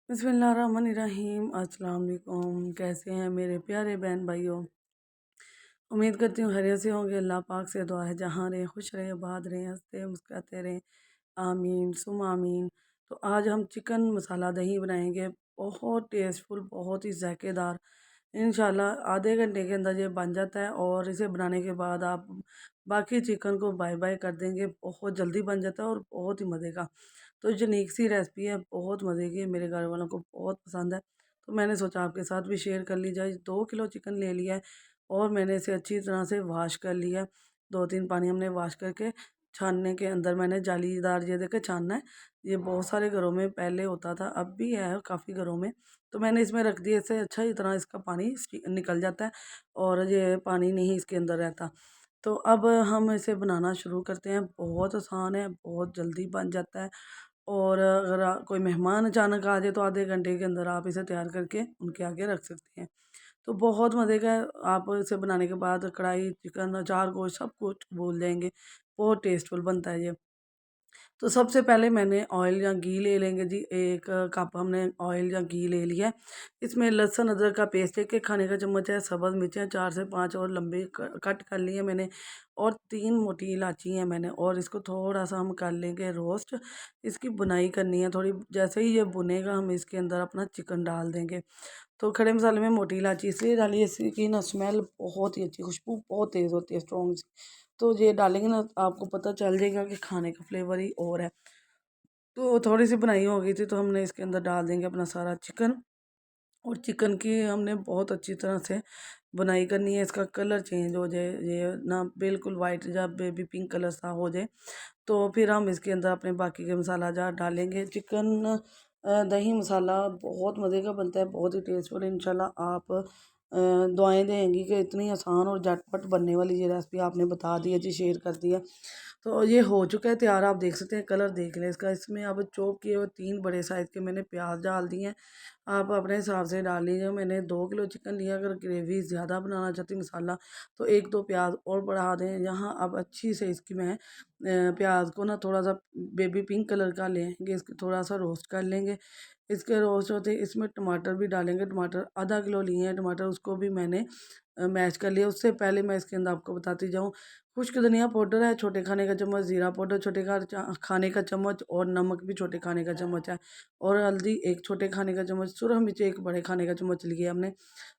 बिस्मिल्लाहिर्रहमानिर्रहीम। अस्सलाम वालेकुम। कैसे हैं मेरे प्यारे बहन भाइयों। उम्मीद करती हूँ खैरियत से होंगे। अल्लाह पाक से दुआ है जहाँ रहें खुश रहें, आबाद रहें, हंसते मुस्कुराते रहें। आमीन सुम आमीन। तो आज हम चिकन मसाला दही बनाएंगे। बहुत टेस्टफुल, बहुत ही जायकेदार। इंशाल्लाह आधे घंटे के अंदर ये बन जाता है और इसे बनाने के बाद आप बाकी चिकन को बाय बाय कर देंगे। बहुत जल्दी बन जाता है और बहुत ही मज़े का। तो यूनिक सी रेसिपी है, बहुत मज़े की है, मेरे घर वालों को बहुत पसंद है। तो मैंने सोचा आपके साथ भी शेयर कर ली जाए। 2 किलो चिकन ले लिया है और मैंने इसे अच्छी तरह से वॉश कर लिया है। 2-3 पानी हमने वॉश करके छानने के अंदर मैंने जालीदार ये देखे छानना है। ये बहुत सारे घरों में पहले होता था, अब भी है काफ़ी घरों में। तो मैंने इसमें रख दिया, इससे अच्छा ही तरह इसका पानी निकल जाता है और ये पानी नहीं इसके अंदर रहता। तो अब हम इसे बनाना शुरू करते हैं। बहुत आसान है, बहुत जल्दी बन जाता है। और अगर कोई मेहमान अचानक आ जाए तो आधे घंटे के अंदर आप इसे तैयार करके उनके आगे रख सकते हैं। तो बहुत मज़े का है। आप इसे बनाने के बाद कढ़ाई, चिकन, अचार, गोश्त सब कुछ भूल जाएंगे। बहुत टेस्टफुल बनता है ये। तो सबसे पहले मैंने ऑयल या घी ले लेंगे जी। 1 कप हमने ऑयल या घी ले लिया है। इसमें लहसुन अदरक का पेस्ट 1 खाने का चम्मच है, सब्ज़ मिर्चें 4 से 5 और लंबी कट कर ली है मैंने, और 3 मोटी इलायची है मैंने। और इसको थोड़ा सा हम कर लेंगे रोस्ट। इसकी बुनाई करनी है थोड़ी। जैसे ही ये बुनेगा हम इसके अंदर अपना चिकन डाल देंगे। तो खड़े मसाले में मोटी इलायची इसलिए डाली, इसकी ना स्मेल बहुत ही अच्छी, खुशबू बहुत तेज़ होती है, स्ट्रॉन्ग सी। तो ये डालेंगे ना, आपको पता चल जाएगा कि खाने का फ्लेवर ही और है। तो थोड़ी सी बनाई हो गई थी तो हमने इसके अंदर डाल देंगे अपना सारा चिकन। और चिकन की हमने बहुत अच्छी तरह से बुनाई करनी है। इसका कलर चेंज हो जाए, ये ना बिल्कुल वाइट या बेबी पिंक कलर सा हो जाए, तो फिर हम इसके अंदर अपने बाकी के मसाला जार डालेंगे। चिकन दही मसाला बहुत मज़े का बनता है, बहुत ही टेस्टफुल। इंशाल्लाह आप दुआएं देंगी कि इतनी आसान और झटपट बनने वाली ये रेसिपी आपने बता दी है जी, शेयर कर दी है। तो ये हो चुका है तैयार, आप देख सकते हैं, कलर देख लें इसका। इसमें अब चॉप किए हुए 3 बड़े साइज़ के मैंने प्याज डाल दिए हैं। आप अपने हिसाब से डाल लीजिए। मैंने 2 किलो चिकन लिया। अगर ग्रेवी ज़्यादा बनाना चाहती मसाला तो 1-2 प्याज और बढ़ा दें। यहाँ अब अच्छी से इसकी मैं प्याज को ना थोड़ा सा बेबी पिंक कलर का लेंगे, इसको थोड़ा सा रोस्ट कर लेंगे। इसके रोस्ट होते इसमें टमाटर भी डालेंगे। टमाटर आधा किलो लिए हैं टमाटर, उसको भी मैंने मैश कर लिया। उससे पहले मैं इसके अंदर आपको बताती जाऊँ, खुश्क धनिया पाउडर है छोटे खाने का चम्मच, ज़ीरा पाउडर छोटे खाने का चम्मच, और नमक भी छोटे खाने का चम्मच है, और हल्दी 1 छोटे खाने का चम्मच, सूरज मिर्च 1 बड़े खाने का चम्मच लिए हमने।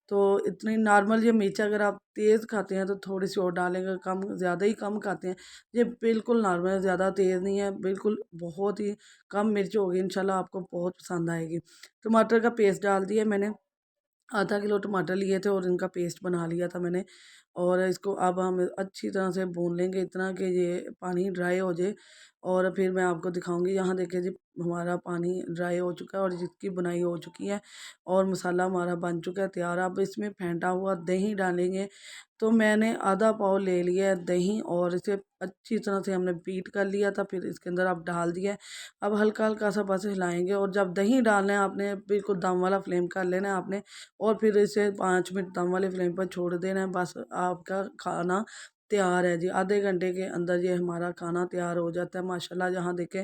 तो इतनी नॉर्मल ये मिर्च, अगर आप तेज़ खाते हैं तो थोड़ी सी और डालेंगे, कम ज़्यादा ही कम खाते हैं ये बिल्कुल नॉर्मल है, ज़्यादा तेज़ नहीं है, बिल्कुल बहुत ही कम मिर्च होगी। इंशाल्लाह आपको बहुत पसंद आएगी। टमाटर का पेस्ट डाल दिया मैंने। आधा किलो टमाटर लिए थे और इनका पेस्ट बना लिया था मैंने। और इसको अब हम अच्छी तरह से भून लेंगे इतना कि ये पानी ड्राई हो जाए। और फिर मैं आपको दिखाऊंगी। यहाँ देखिए जी, हमारा पानी ड्राई हो चुका है और जिसकी बुनाई हो चुकी है और मसाला हमारा बन चुका है तैयार। अब इसमें फेंटा हुआ दही डालेंगे। तो मैंने आधा पाव ले लिया है दही और इसे अच्छी तरह से हमने बीट कर लिया था, फिर इसके अंदर आप डाल दिया है। अब हल्का हल्का सा बस हिलाएंगे, और जब दही डालना है आपने बिल्कुल दम वाला फ्लेम कर लेना है आपने, और फिर इसे 5 मिनट दम वाले फ्लेम पर छोड़ देना है। बस आपका खाना तैयार है जी। आधे घंटे के अंदर ये हमारा खाना तैयार हो जाता है माशाल्लाह। जहाँ देखें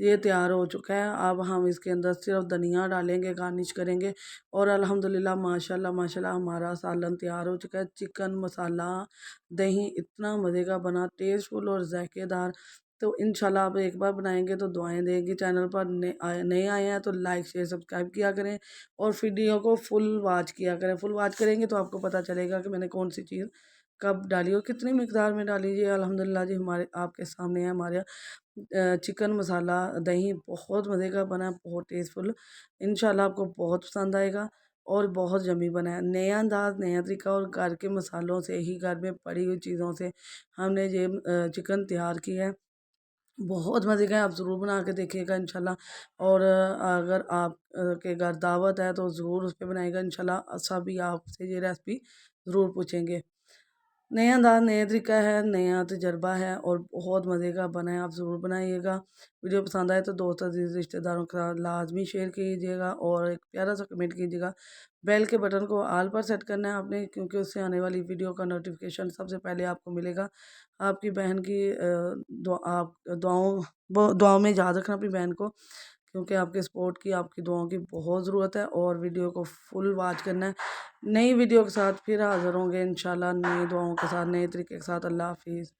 ये तैयार हो चुका है। अब हम इसके अंदर सिर्फ धनिया डालेंगे, गार्निश करेंगे, और अल्हम्दुलिल्लाह माशाल्लाह माशाल्लाह हमारा सालन तैयार हो चुका है। चिकन मसाला दही इतना मज़े का बना, टेस्टफुल और जायकेदार। तो इंशाल्लाह आप एक बार बनाएंगे तो दुआएं देंगे। चैनल पर नए आए हैं तो लाइक शेयर सब्सक्राइब किया करें, और वीडियो को फुल वॉच किया करें। फुल वॉच करेंगे तो आपको पता चलेगा कि मैंने कौन सी चीज़ कब डाली और कितनी मिकदार में डाली। जी अल्हम्दुलिल्लाह जी, हमारे आपके सामने है हमारे चिकन मसाला दही बहुत मज़े का बना है, बहुत टेस्टफुल। इंशाल्लाह आपको बहुत पसंद आएगा और बहुत यम्मी बना है। नया अंदाज़, नया तरीका, और घर के मसालों से ही, घर में पड़ी हुई चीज़ों से हमने ये चिकन तैयार किया है। बहुत मज़े का है, आप ज़रूर बना के देखिएगा इंशाल्लाह। और अगर आप के घर दावत है तो ज़रूर उस पे बनाइएगा इंशाल्लाह। सभी आपसे ये रेसिपी ज़रूर पूछेंगे। नया अंदाज़, नया तरीका है, नया तजर्बा है और बहुत मज़े का बना है, आप ज़रूर बनाइएगा। वीडियो पसंद आए तो दोस्त अज़ीज़ रिश्तेदारों के साथ लाज़मी शेयर कीजिएगा, और एक प्यारा सा कमेंट कीजिएगा। बेल के बटन को ऑल पर सेट करना है आपने, क्योंकि उससे आने वाली वीडियो का नोटिफिकेशन सबसे पहले आपको मिलेगा। आपकी बहन की आप दुआओं में याद रखना अपनी बहन को क्योंकि आपके सपोर्ट की, आपकी दुआओं की बहुत ज़रूरत है। और वीडियो को फुल वॉच करना है। नई वीडियो के साथ फिर हाज़िर होंगे इंशाल्लाह, नई दुआओं के साथ, नए तरीके के साथ। अल्लाह हाफ़िज़।